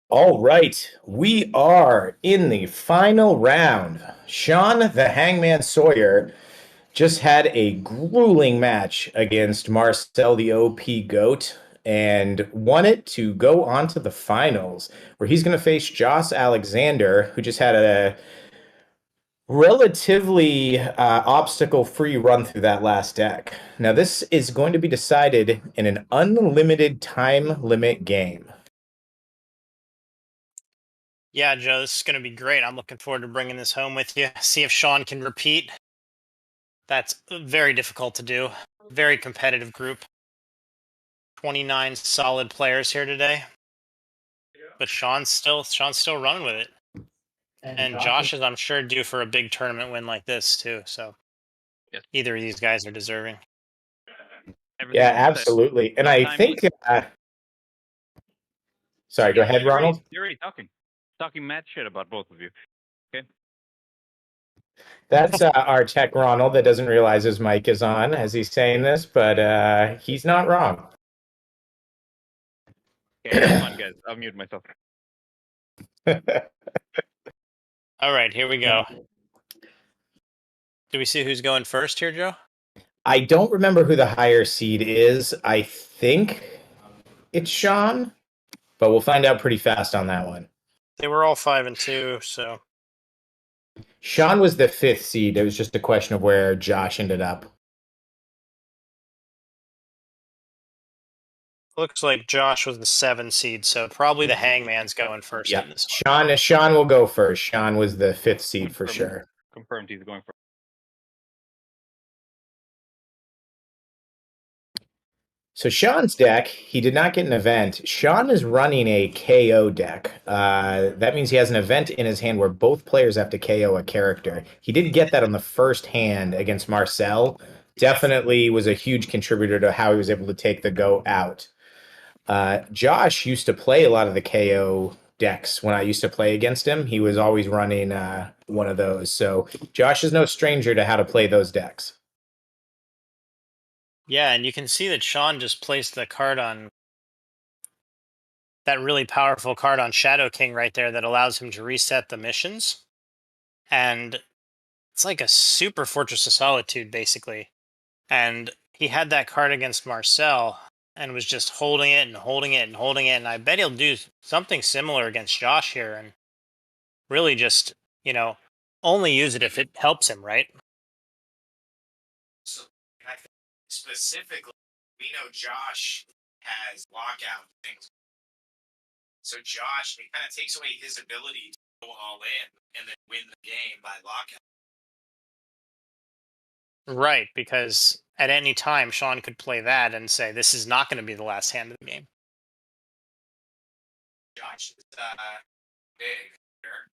All right, we are in the final round. Shawn the Hangman Sawyer just had a grueling match against Marcel the OP Goat and won it to go on to the finals, where he's going to face Josh Alexander, who just had a relatively obstacle-free run through that last deck. Now, this is going to be decided in an unlimited time limit game. Yeah, Joe, this is going to be great. I'm looking forward to bringing this home with you. See if Shawn can repeat. That's very difficult to do. Very competitive group. 29 solid players here today. But Shawn's still running with it. And Josh is, I'm sure, due for a big tournament win like this too. So Yes. either of these guys are deserving. Yeah, Everything's set. absolutely. And No I time think, needed. sorry, go ahead, Ronald. You're already talking mad shit about both of you. Okay. That's our tech, Ronald, that doesn't realize his mic is on as he's saying this, but he's not wrong. Okay, have fun, guys. I'll mute myself. All right, here we go. Do we see who's going first here, Joe? I don't remember who the higher seed is. I think it's Shawn, but we'll find out pretty fast on that one. They were all 5 and 2, so Shawn was the fifth seed. It was just a question of where Josh ended up. looks like Josh was the 7 seed, so probably the Hangman's going first Yeah, in this one. Shawn will go first. Shawn was the fifth seed for sure. Confirmed he's going for. So Shawn's deck, he did not get an event. Shawn is running a KO deck. That means he has an event in his hand where both players have to KO a character. He did get that on the first hand against Marcel. Definitely was a huge contributor to how he was able to take the go out. Josh used to play a lot of the KO decks when I used to play against him. He was always running one of those. So Josh is no stranger to how to play those decks. Yeah, and you can see that Shawn just placed the card on that really powerful card on Shadow King right there that allows him to reset the missions. And it's like a super Fortress of Solitude, basically. And he had that card against Marcel and was just holding it and holding it and holding it. And I bet he'll do something similar against Josh here and really just, only use it if it helps him, right? So I think specifically, we know Josh has lockout things. So Josh, it kind of takes away his ability to go all in and then win the game by lockout. Right, because at any time, Shawn could play that and say, this is not going to be the last hand of the game. Josh is big here.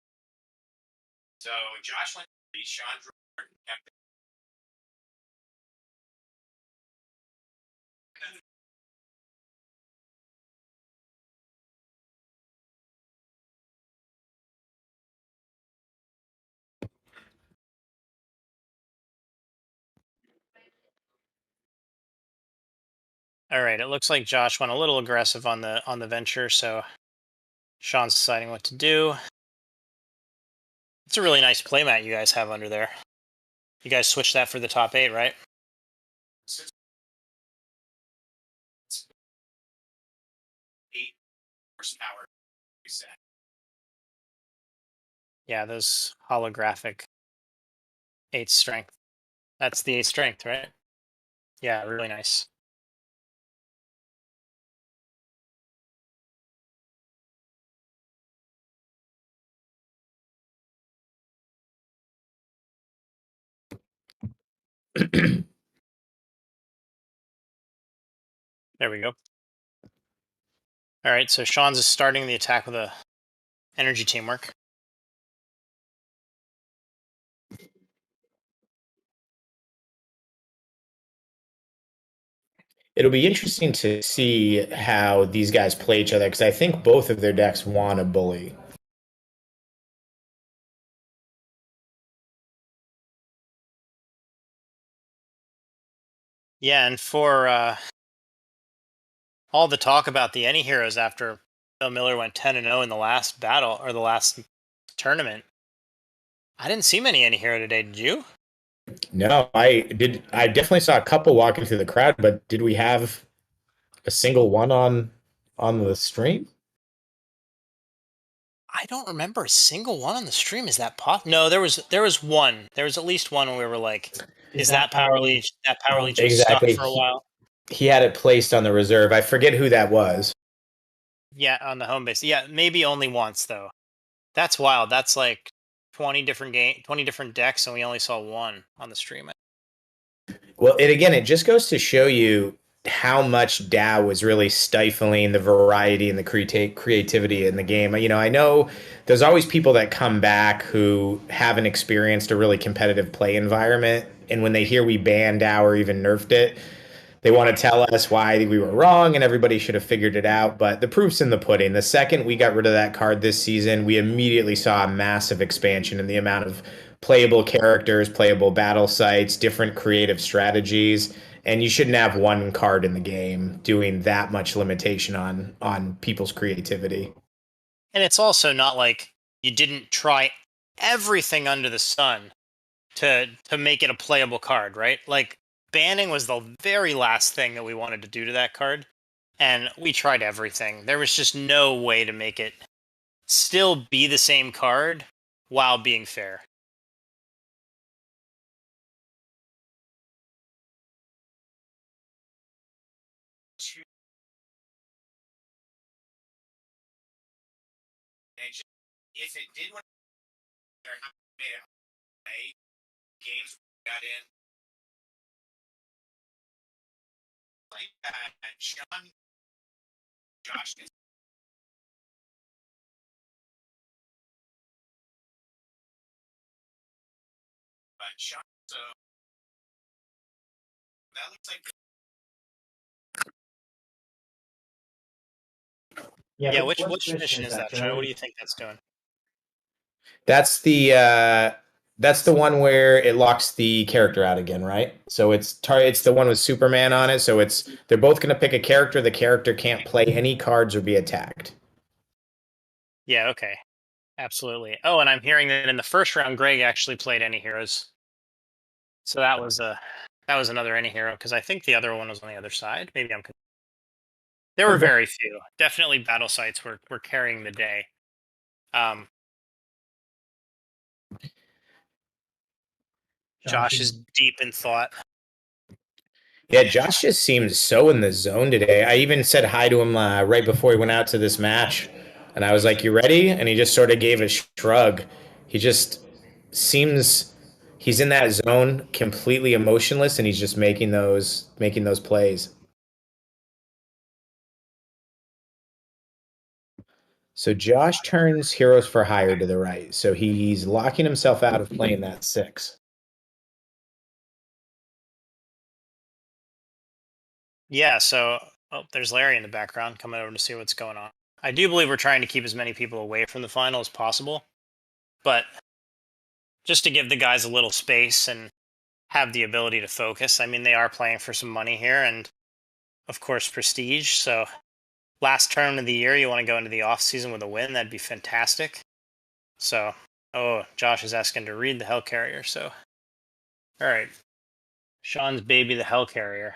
So Josh went to the Sean Jordan. All right, it looks like Josh went a little aggressive on the venture, so Shawn's deciding what to do. It's a really nice playmat you guys have under there. You guys switched that for the top 8, right? 8 horsepower reset. Yeah, those holographic 8 strength. That's the 8 strength, right? Yeah, really nice. There we go. All right, so Shawn's is starting the attack with a energy teamwork. It'll be interesting to see how these guys play each other because I think both of their decks want a bully. Yeah, and for all the talk about the any heroes after Miller went 10-0 in the last battle or the last tournament. I didn't see many any-hero today. Did you? No, I did. I definitely saw a couple walking through the crowd, but did we have a single one on the stream? I don't remember a single one on the stream. Is that pop? No, there was one. There was at least one when we were like, "Is that Power Leech? That Power Leech was stuck Exactly. for a while." He had it placed on the reserve. I forget who that was. Yeah, on the home base. Yeah, maybe only once though. That's wild. That's like 20 different decks, and we only saw one on the stream. Well, it just goes to show you how much DAO was really stifling the variety and the creativity in the game. I know there's always people that come back who haven't experienced a really competitive play environment, and when they hear we banned DAO or even nerfed it, they want to tell us why we were wrong and everybody should have figured it out. But the proof's in the pudding. The second we got rid of that card this season, we immediately saw a massive expansion in the amount of playable characters, playable battle sites, different creative strategies. And you shouldn't have one card in the game doing that much limitation on people's creativity. And it's also not like you didn't try everything under the sun to make it a playable card, right? Like banning was the very last thing that we wanted to do to that card, and we tried everything. There was just no way to make it still be the same card while being fair. If it did what games got in like Shawn, Josh, but Shawn, so that looks like yeah. Which mission is that, Joe? What do you think that's doing? That's the one where it locks the character out again, right? So it's the one with Superman on it. So they're both going to pick a character. The character can't play any cards or be attacked. Yeah, okay. Absolutely. Oh, and I'm hearing that in the first round, Greg actually played any heroes. So that was another any hero because I think the other one was on the other side. Maybe there were very few. Definitely battle sites were carrying the day. Josh is deep in thought. Yeah, Josh just seems so in the zone today. I even said hi to him right before he went out to this match, and I was like, "You ready?" And he just sort of gave a shrug. He just seems he's in that zone, completely emotionless, and he's just making those plays. So Josh turns Heroes for Hire to the right. So he's locking himself out of playing that six. Yeah, so there's Larry in the background coming over to see what's going on. I do believe we're trying to keep as many people away from the final as possible, but just to give the guys a little space and have the ability to focus. I mean, they are playing for some money here and of course prestige. So last term of the year, you want to go into the off season with a win, that'd be fantastic. So, oh, Josh is asking to read the Hell Carrier. So, all right, Shawn's baby, the Hell Carrier.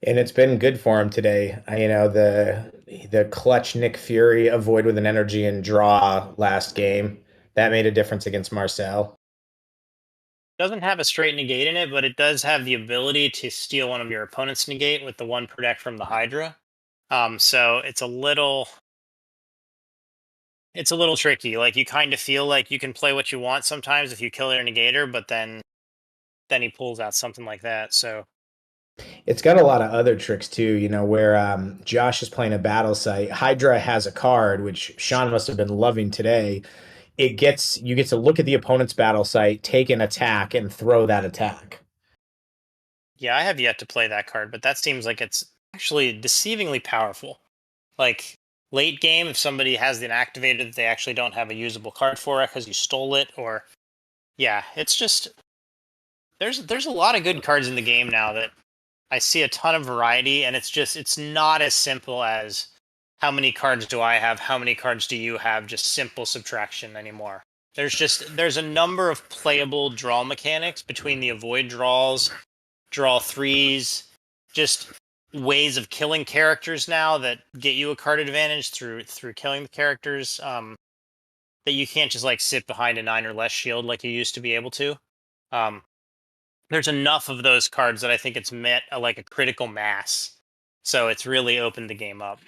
And it's been good for him today. The clutch Nick Fury avoid with an energy and draw last game. That made a difference against Marcel. Doesn't have a straight negate in it, but it does have the ability to steal one of your opponent's negate with the one per deck from the Hydra. So it's a little tricky. Like you kind of feel like you can play what you want sometimes if you kill their negator, but then he pulls out something like that. So It's got a lot of other tricks too, where Josh is playing a battle site. Hydra has a card, which Shawn must have been loving today. You get to look at the opponent's battle site, take an attack, and throw that attack. yeah, I have yet to play that card, but that seems like it's actually deceivingly powerful. Like late game, if somebody has it activated that they actually don't have a usable card for it because you stole it, or yeah, it's just there's a lot of good cards in the game now that I see a ton of variety, and it's not as simple as how many cards do I have? How many cards do you have? Just simple subtraction anymore. There's a number of playable draw mechanics between the avoid draws, draw threes, just ways of killing characters now that get you a card advantage through killing the characters. That you can't just like sit behind a 9 or less shield like you used to be able to. Um, there's enough of those cards that I think it's met like a critical mass. So it's really opened the game up.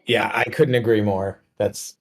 Yeah, I couldn't agree more. That's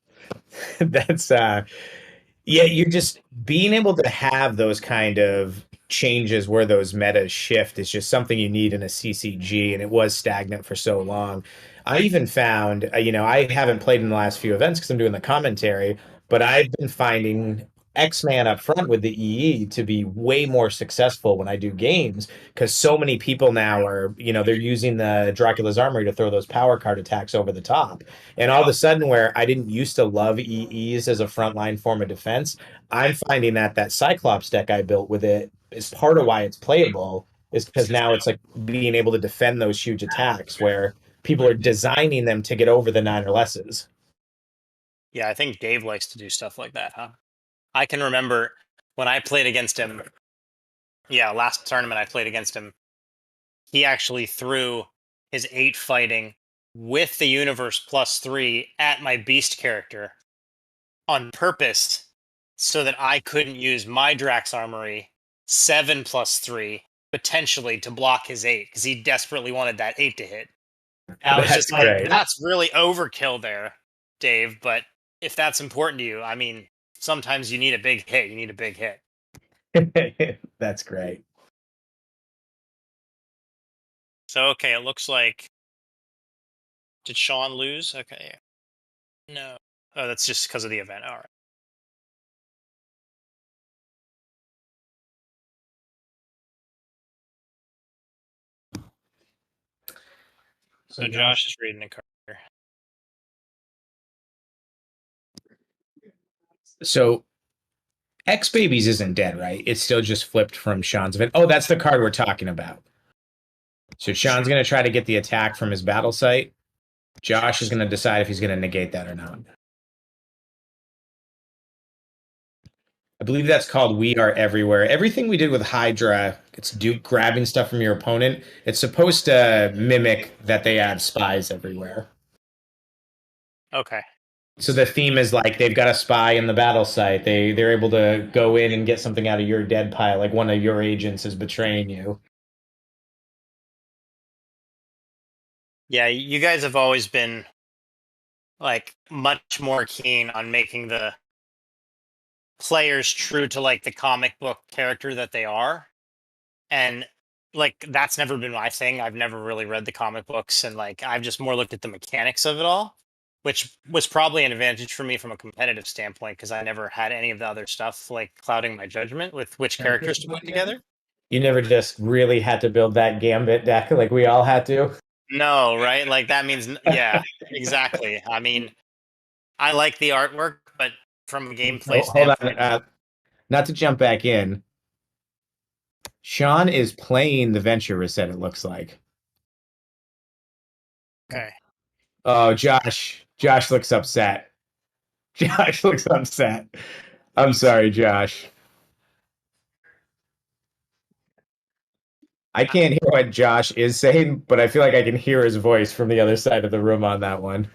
yeah, you're just being able to have those kind of changes where those metas shift is just something you need in a CCG, and it was stagnant for so long. I even found, I haven't played in the last few events because I'm doing the commentary, but I've been finding X-Man up front with the EE to be way more successful when I do games because so many people now are, they're using the Dracula's Armory to throw those power card attacks over the top. And all of a sudden, where I didn't used to love EEs as a frontline form of defense, I'm finding that Cyclops deck I built with it is part of why it's playable, is because now it's like being able to defend those huge attacks where people are designing them to get over the 9 or lesses. Yeah, I think Dave likes to do stuff like that, huh? I can remember when I played against him. Yeah, last tournament I played against him. He actually threw his 8 fighting with the universe +3 at my beast character on purpose so that I couldn't use my Drax Armory 7+3 potentially to block his 8 because he desperately wanted that 8 to hit. And I was That's just like, great. that's really overkill there, Dave. But if that's important to you, I mean, sometimes you need a big hit. You need a big hit. That's great. So, okay, it looks like. Did Shawn lose? Okay. No. Oh, that's just because of the event. All right. So Josh is reading a card here. So X Babies isn't dead, right? It's still just flipped from Shawn's event. Oh, that's the card we're talking about. So Shawn's going to try to get the attack from his battle site. Josh is going to decide if he's going to negate that or not. I believe that's called We Are Everywhere. Everything we did with Hydra, it's grabbing stuff from your opponent. It's supposed to mimic that they add spies everywhere. Okay. So the theme is like they've got a spy in the battle site. They're able to go in and get something out of your dead pile, like one of your agents is betraying you. Yeah, you guys have always been like much more keen on making the players true to like the comic book character that they are. And like that's never been my thing. I've never really read the comic books and like I've just more looked at the mechanics of it all, which was probably an advantage for me from a competitive standpoint because I never had any of the other stuff like clouding my judgment with which characters to put together. You never just really had to build that Gambit deck like we all had to. No, right? Like that means yeah, exactly. I mean, I like the artwork, but from a gameplay Hold on. standpoint, Not to jump back in. Shawn is playing the Venture Reset, it looks like. okay. Oh, Josh. Josh looks upset. Josh looks upset. I'm sorry, Josh. I can't hear what Josh is saying, but I feel like I can hear his voice from the other side of the room on that one.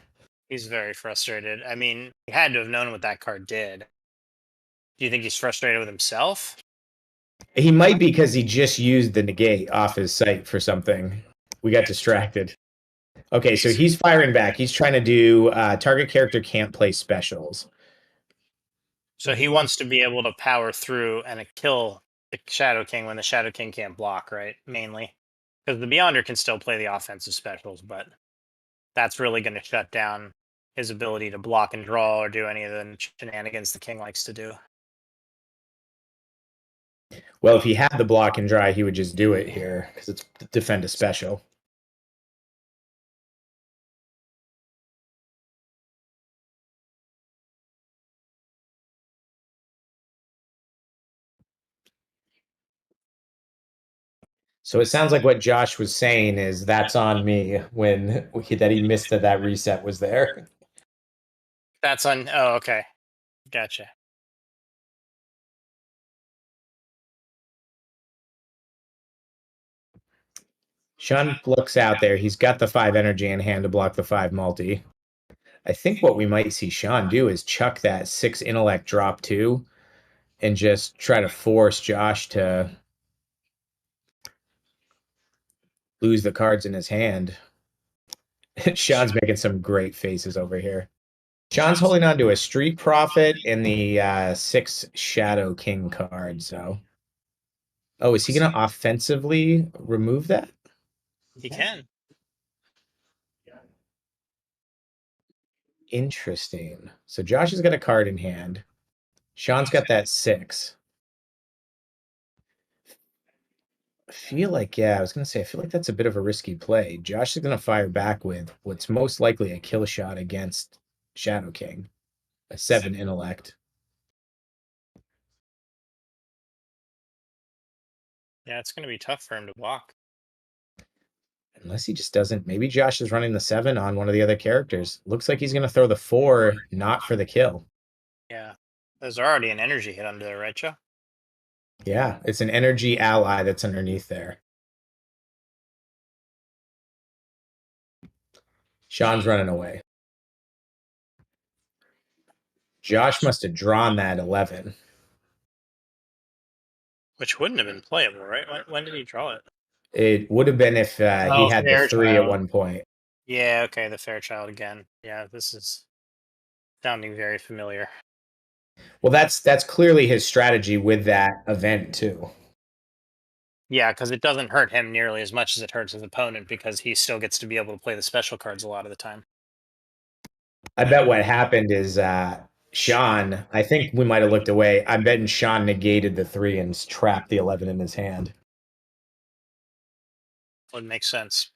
He's very frustrated. I mean, he had to have known what that card did. Do you think he's frustrated with himself? He might be because he just used the negate off his site for something. We got distracted. Okay, so he's firing back. He's trying to do target character can't play specials. So he wants to be able to power through and kill the Shadow King when the Shadow King can't block, right? Mainly. Because the Beyonder can still play the offensive specials, but that's really going to shut down his ability to block and draw or do any of the shenanigans the King likes to do. Well, if he had the block and dry, he would just do it here because it's defend a special. So it sounds like what Josh was saying is that's on me when that he missed that reset was there. That's on. Oh, okay. Gotcha. Shawn looks out there. He's got the 5 energy in hand to block the 5 multi. I think what we might see Shawn do is chuck that 6 intellect drop 2 and just try to force Josh to lose the cards in his hand. Shawn's making some great faces over here. Shawn's holding on to a Street Prophet and the 6 Shadow King card. So, oh, is he going to offensively remove that? He can. Interesting. So Josh has got a card in hand. Shawn's got that 6. I feel like, yeah, I was going to say, I feel like that's a bit of a risky play. Josh is going to fire back with what's most likely a kill shot against Shadow King, a 7 intellect. Yeah, it's going to be tough for him to block. Unless he just doesn't. Maybe Josh is running the 7 on one of the other characters. Looks like he's going to throw the 4, not for the kill. Yeah. There's already an energy hit under there, right, Joe? Yeah, it's an energy ally that's underneath there. Shawn's running away. Josh must have drawn that 11. Which wouldn't have been playable, right? When did he draw it? It would have been if he had the 3 at one point. Yeah, okay, the Fairchild again. Yeah, this is sounding very familiar. Well, that's clearly his strategy with that event too. Yeah, because it doesn't hurt him nearly as much as it hurts his opponent because he still gets to be able to play the special cards a lot of the time. I bet what happened is Shawn, I think we might have looked away. I'm betting Shawn negated the 3 and trapped the 11 in his hand. Would make sense.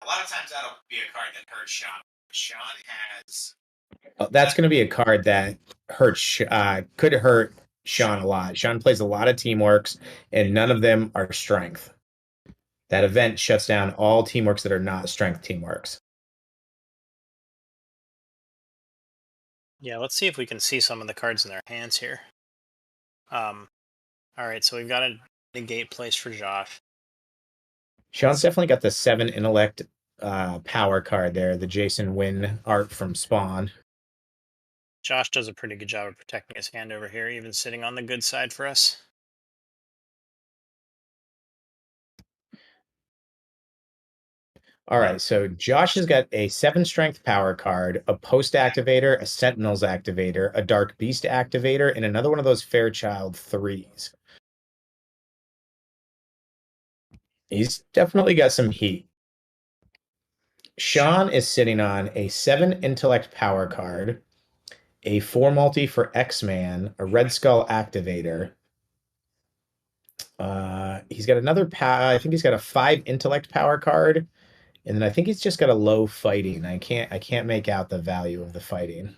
A lot of times that'll be a card that hurts Shawn. Shawn has. That's going to be a card that hurts. Could hurt Shawn a lot. Shawn plays a lot of teamworks, and none of them are strength. That event shuts down all teamworks that are not strength teamworks. Yeah, let's see if we can see some of the cards in their hands here. All right, so we've got a negate place for Josh. Shawn's definitely got the 7 intellect power card there, the Jason Wynn art from Spawn. Josh does a pretty good job of protecting his hand over here, even sitting on the good side for us. All right, so Josh has got a 7 strength power card, a post activator, a Sentinels activator, a Dark Beast activator, and another one of those Fairchild 3s. He's definitely got some heat. Shawn is sitting on a 7 intellect power card, a 4 multi for X-Man, a Red Skull activator. He's got another I think he's got a 5 intellect power card, and then I think he's just got a low fighting. I can't make out the value of the fighting.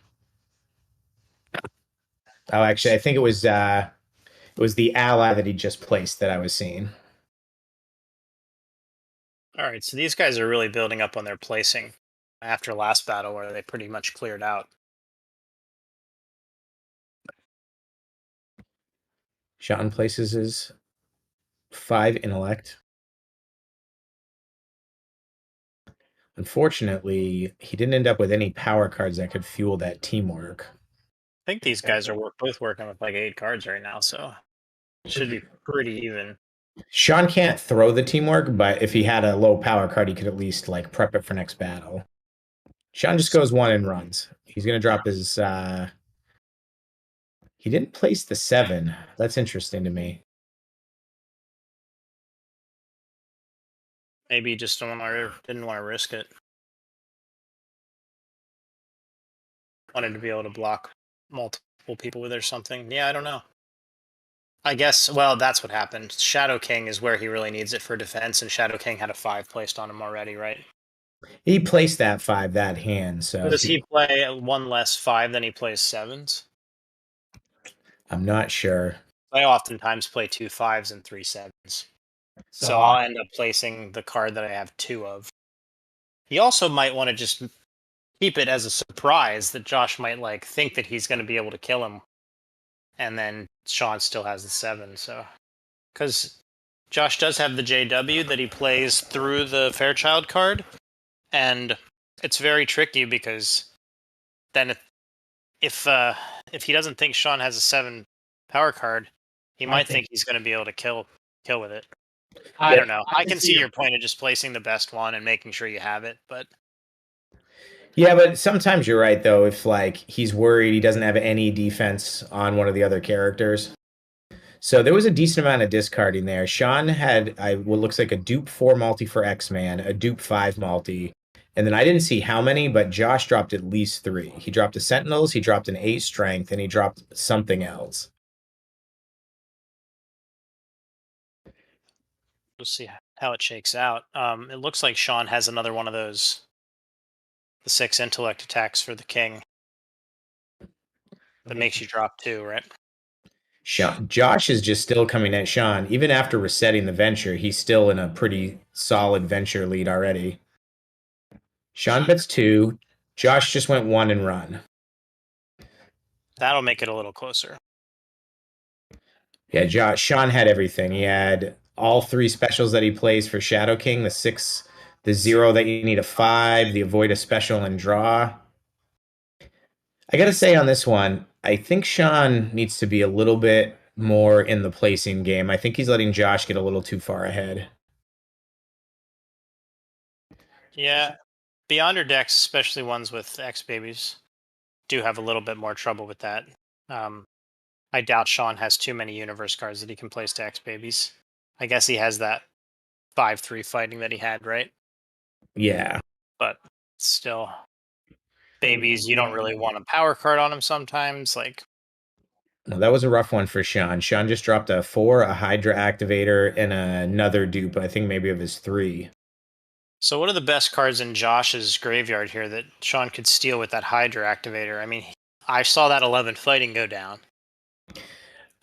Oh, actually, I think it was the ally that he just placed that I was seeing. All right, so these guys are really building up on their placing after last battle where they pretty much cleared out. Shawn places his 5 intellect. Unfortunately, he didn't end up with any power cards that could fuel that teamwork. I think these guys are both working with like 8 cards right now, so it should be pretty even. Shawn can't throw the teamwork, but if he had a low power card, he could at least like prep it for next battle. Shawn just goes 1 and runs. He's gonna drop his he didn't place the 7. That's interesting to me. Maybe he just didn't want to risk it. Wanted to be able to block multiple people with it or something. Yeah, I don't know. I guess, well, that's what happened. Shadow King is where he really needs it for defense, and Shadow King had a 5 placed on him already, right? He placed that 5 that hand, so Does he play 1 less 5 than he plays 7s? I'm not sure. I oftentimes play 2 5s and 3 7s. So I'll end up placing the card that I have 2 of. He also might want to just keep it as a surprise that Josh might like think that he's going to be able to kill him, and then Shawn still has the 7. So because Josh does have the JW that he plays through the Fairchild card, and it's very tricky because then if he doesn't think Shawn has a 7 power card, he might think he's going to be able to kill with it. I don't know. I can see your point of just placing the best one and making sure you have it, but Yeah, but sometimes you're right though. If like he's worried he doesn't have any defense on one of the other characters. So there was a decent amount of discarding there. Shawn had what looks like a dupe 4 multi for X-Man, a dupe 5 multi, and then I didn't see how many, but Josh dropped at least 3. He dropped a Sentinels, he dropped an 8 strength, and he dropped something else. we'll see how it shakes out. It looks like Shawn has another one of those, the 6 intellect attacks for the king that makes you drop 2, right? Josh is just still coming at Shawn. Even after resetting the venture, he's still in a pretty solid venture lead already. Shawn bets 2. Josh just went 1 and run. That'll make it a little closer. Yeah, Shawn had everything. He had all 3 specials that he plays for Shadow King, the 6, the 0 that you need a 5, the avoid a special and draw. I gotta say on this one, I think Shawn needs to be a little bit more in the placing game. I think he's letting Josh get a little too far ahead. Yeah, Beyonder decks, especially ones with X babies, do have a little bit more trouble with that. I doubt Shawn has too many universe cards that he can place to X babies. I guess he has that 5/3 fighting that he had, right? Yeah. But still, babies, you don't really want a power card on him sometimes. Like, No, that was a rough one for Shawn. Shawn just dropped a 4, a Hydra activator, and another dupe, I think maybe of his 3. so what are the best cards in Josh's graveyard here that Shawn could steal with that Hydra activator? I mean, I saw that 11 fighting go down.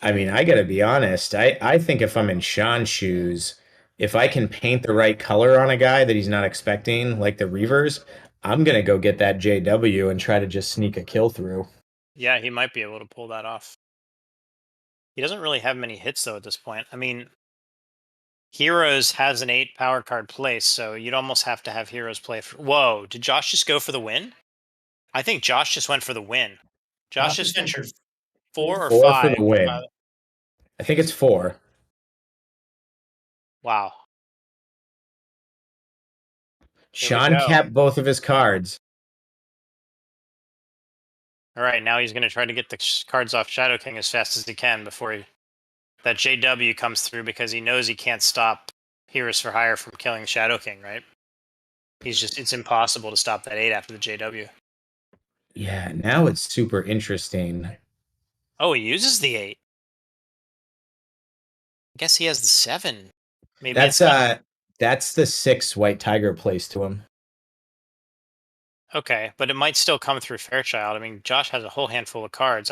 I mean, I gotta be honest. I think if I'm in Shawn's shoes, if I can paint the right color on a guy that he's not expecting, like the Reavers, I'm gonna go get that JW and try to just sneak a kill through. Yeah, he might be able to pull that off. He doesn't really have many hits though at this point. I mean, Heroes has an 8 power card place, so you'd almost have to have Heroes play for. Whoa, did Josh just go for the win? I think Josh just went for the win. Josh just ventured 4 or 4 for 5. the win. I think it's 4. Wow. Here we Shawn go. kept both of his cards. All right, now he's going to try to get the cards off Shadow King as fast as he can before that JW comes through, because he knows he can't stop Heroes for Hire from killing Shadow King, right? It's impossible to stop that 8 after the JW. Yeah, now it's super interesting. Oh, he uses the 8. I guess he has the 7. Maybe That's the 6 White Tiger place to him. okay, but it might still come through Fairchild. I mean, Josh has a whole handful of cards.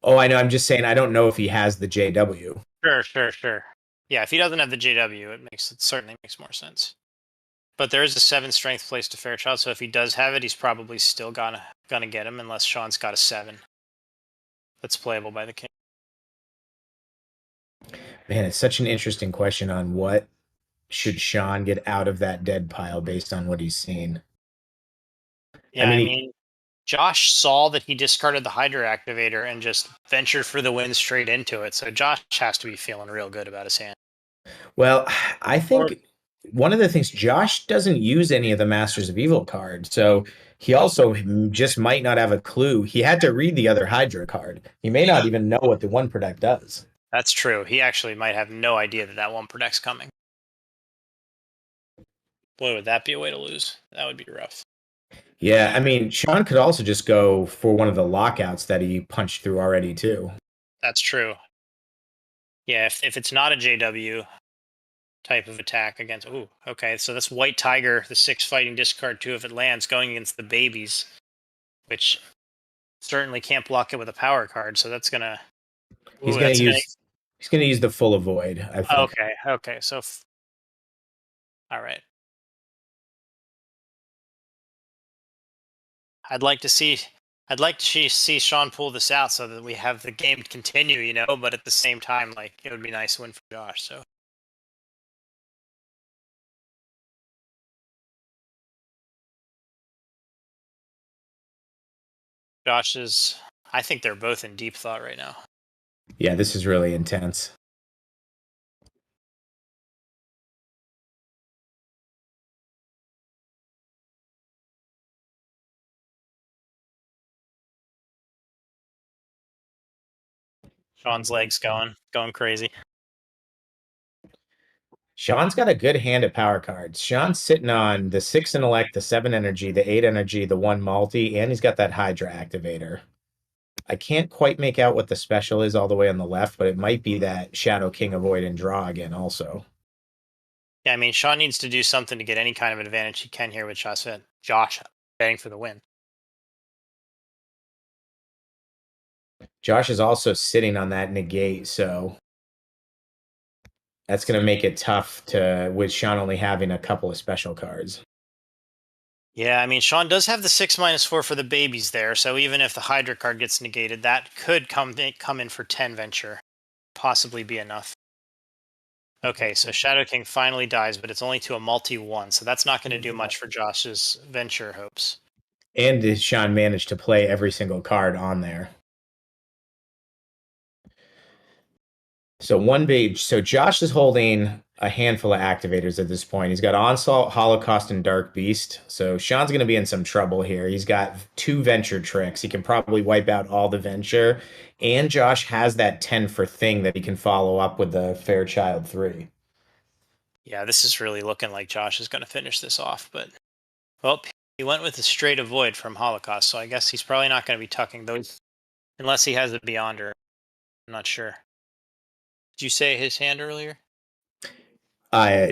Oh, I know. I'm just saying I don't know if he has the JW. Sure. Yeah, if he doesn't have the JW, it certainly makes more sense. But there is a 7 strength place to Fairchild, so if he does have it, he's probably still gonna get him unless Shawn's got a 7 that's playable by the king. Man, it's such an interesting question on what should Shawn get out of that dead pile based on what he's seen. Yeah, I mean, Josh saw that he discarded the Hydra activator and just ventured for the win straight into it. So Josh has to be feeling real good about his hand. Well, I think one of the things Josh doesn't use any of the Masters of Evil cards, so he also just might not have a clue. He had to read the other Hydra card. He may not even know what the one protect does. That's true. He actually might have no idea that one protect's coming. Boy, would that be a way to lose. That would be rough. Yeah, I mean, Shawn could also just go for one of the lockouts that he punched through already, too. That's true. Yeah, if it's not a JW type of attack against... Ooh, okay, so that's White Tiger, the 6 fighting discard 2 if it lands, going against the babies, which certainly can't block it with a power card, so that's gonna... He's going to He's going to use the full avoid, I think. Okay. So, all right. I'd like to see. I'd like to see Shawn pull this out so that we have the game continue, But at the same time, like it would be nice to win for Josh. So Josh is. I think they're both in deep thought right now. Yeah, this is really intense. Shawn's legs going crazy. Shawn's got a good hand at power cards. Shawn's sitting on the 6 intellect, the 7 energy, the 8 energy, the 1 multi, and he's got that Hydra activator. I can't quite make out what the special is all the way on the left, but it might be that Shadow King avoid and draw again also. Yeah, I mean, Shawn needs to do something to get any kind of advantage he can here with Josh betting for the win. Josh is also sitting on that negate, so that's going to make it tough with Shawn only having a couple of special cards. Yeah, I mean, Shawn does have the 6-4 for the babies there, so even if the Hydra card gets negated, that could come in for 10 venture, possibly be enough. Okay, so Shadow King finally dies, but it's only to a multi-1, so that's not going to do much for Josh's venture hopes. And Shawn managed to play every single card on there. So Josh is holding a handful of activators at this point. He's got Onslaught, Holocaust, and Dark Beast. So Shawn's going to be in some trouble here. He's got 2 venture tricks. He can probably wipe out all the venture. And Josh has that 10 for thing that he can follow up with the Fairchild 3. Yeah, this is really looking like Josh is going to finish this off, but well, he went with a straight avoid from Holocaust, so I guess he's probably not going to be tucking those unless he has a Beyonder. I'm not sure. Did you say his hand earlier?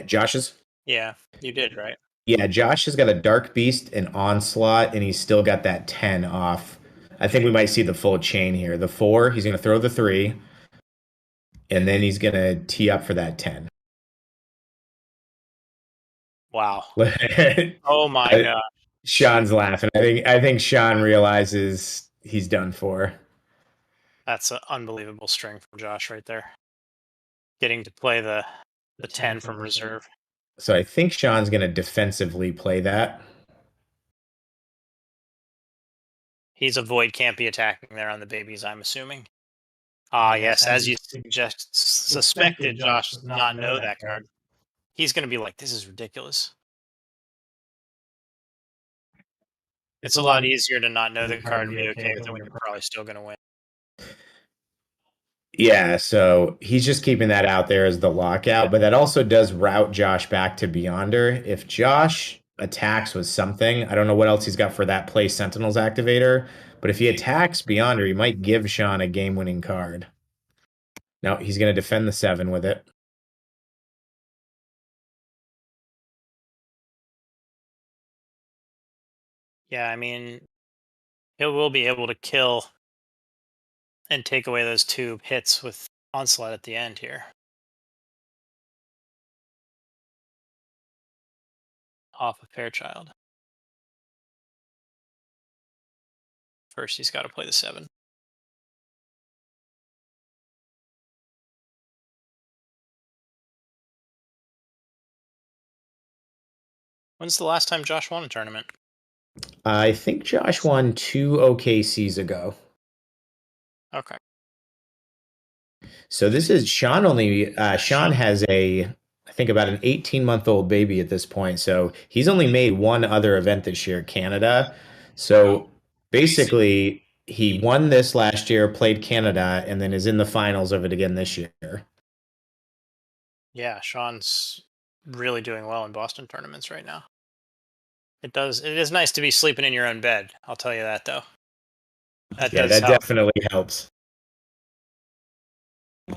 Josh's? Yeah, you did, right? Yeah, Josh has got a Dark Beast, an Onslaught, and he's still got that 10 off. I think we might see the full chain here. The 4, he's going to throw the 3, and then he's going to tee up for that 10. Wow. Oh my god. Shawn's laughing. I think Shawn realizes he's done for. That's an unbelievable string from Josh right there. Getting to play the 10 from reserve. So I think Shawn's going to defensively play that. He's avoid can't be attacking there on the babies, I'm assuming. Ah, yes, as you suspected, Josh does not know that card. He's going to be like, this is ridiculous. It's a lot easier to not know the card and be okay with it when you're probably still going to win. Yeah, so he's just keeping that out there as the lockout, but that also does route Josh back to Beyonder. If Josh attacks with something, I don't know what else he's got for that play Sentinels activator, but if he attacks Beyonder, he might give Shawn a game-winning card. No, he's going to defend the 7 with it. Yeah, I mean, he will be able to kill and take away those 2 hits with Onslaught at the end here. Off of Fairchild. First, he's got to play the 7. When's the last time Josh won a tournament? I think Josh won 2 OKCs ago. Okay. So this is Shawn Shawn has I think about an 18-month-old baby at this point. So he's only made one other event this year, Canada. So basically he won this last year, played Canada, and then is in the finals of it again this year. Yeah, Shawn's really doing well in Boston tournaments right now. It is nice to be sleeping in your own bed. I'll tell you that though. That Yeah, does that help. definitely helps.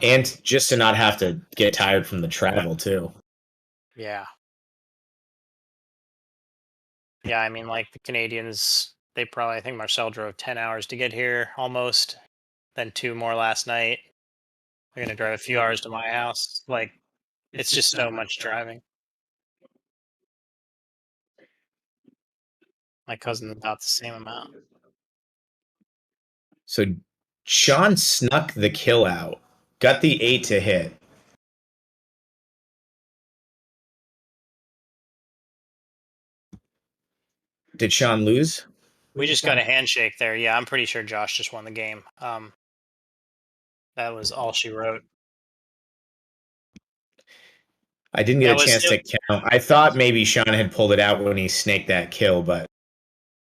And just to not have to get tired from the travel too. Yeah. Yeah, I mean, like the Canadians, I think Marcel drove 10 hours to get here almost, then 2 more last night. I'm gonna drive a few hours to my house. Like, it's just so much driving. My cousin's about the same amount. So Shawn snuck the kill out, got the 8 to hit. Did Shawn lose? We just got a handshake there. Yeah, I'm pretty sure Josh just won the game. That was all she wrote. I didn't get That a was chance to count. I thought maybe Shawn had pulled it out when he snaked that kill, but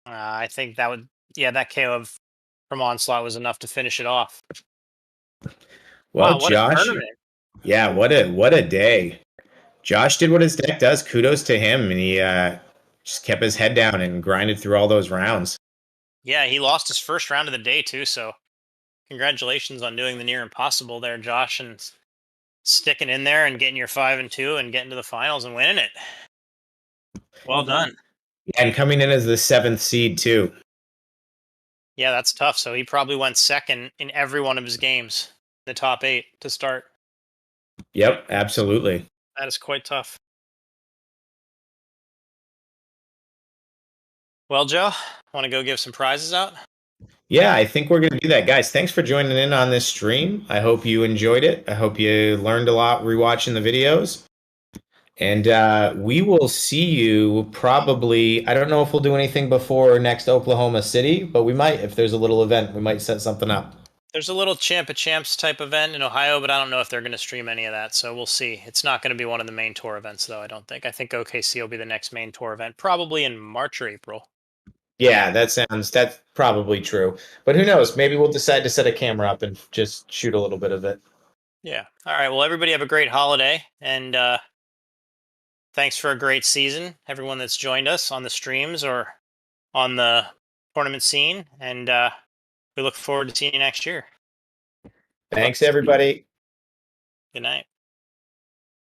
I think that would, yeah, that KO from Onslaught was enough to finish it off. well, Wow, what a Josh, tournament! yeah, what a day. Josh did what his deck does. Kudos to him, and he just kept his head down and grinded through all those rounds. Yeah, he lost his first round of the day too. So congratulations on doing the near impossible there, Josh, and sticking in there and getting your 5-2 and getting to the finals and winning it. Well done. And coming in as the 7th seed too. Yeah, that's tough. So he probably went second in every one of his games, the top 8 to start. Yep, absolutely. That is quite tough. Well, Joe, want to go give some prizes out? Yeah, I think we're going to do that. Guys, thanks for joining in on this stream. I hope you enjoyed it. I hope you learned a lot rewatching the videos. And we will see you probably. I don't know if we'll do anything before next Oklahoma City, but we might. If there's a little event, we might set something up. There's a little Champ of Champs type event in Ohio, but I don't know if they're going to stream any of that. So we'll see. It's not going to be one of the main tour events, though, I don't think. I think OKC will be the next main tour event, probably in March or April. Yeah, that's probably true. But who knows? Maybe we'll decide to set a camera up and just shoot a little bit of it. Yeah. All right. Well, everybody have a great holiday. And thanks for a great season, everyone that's joined us on the streams or on the tournament scene. And we look forward to seeing you next year. Thanks, everybody. Good night.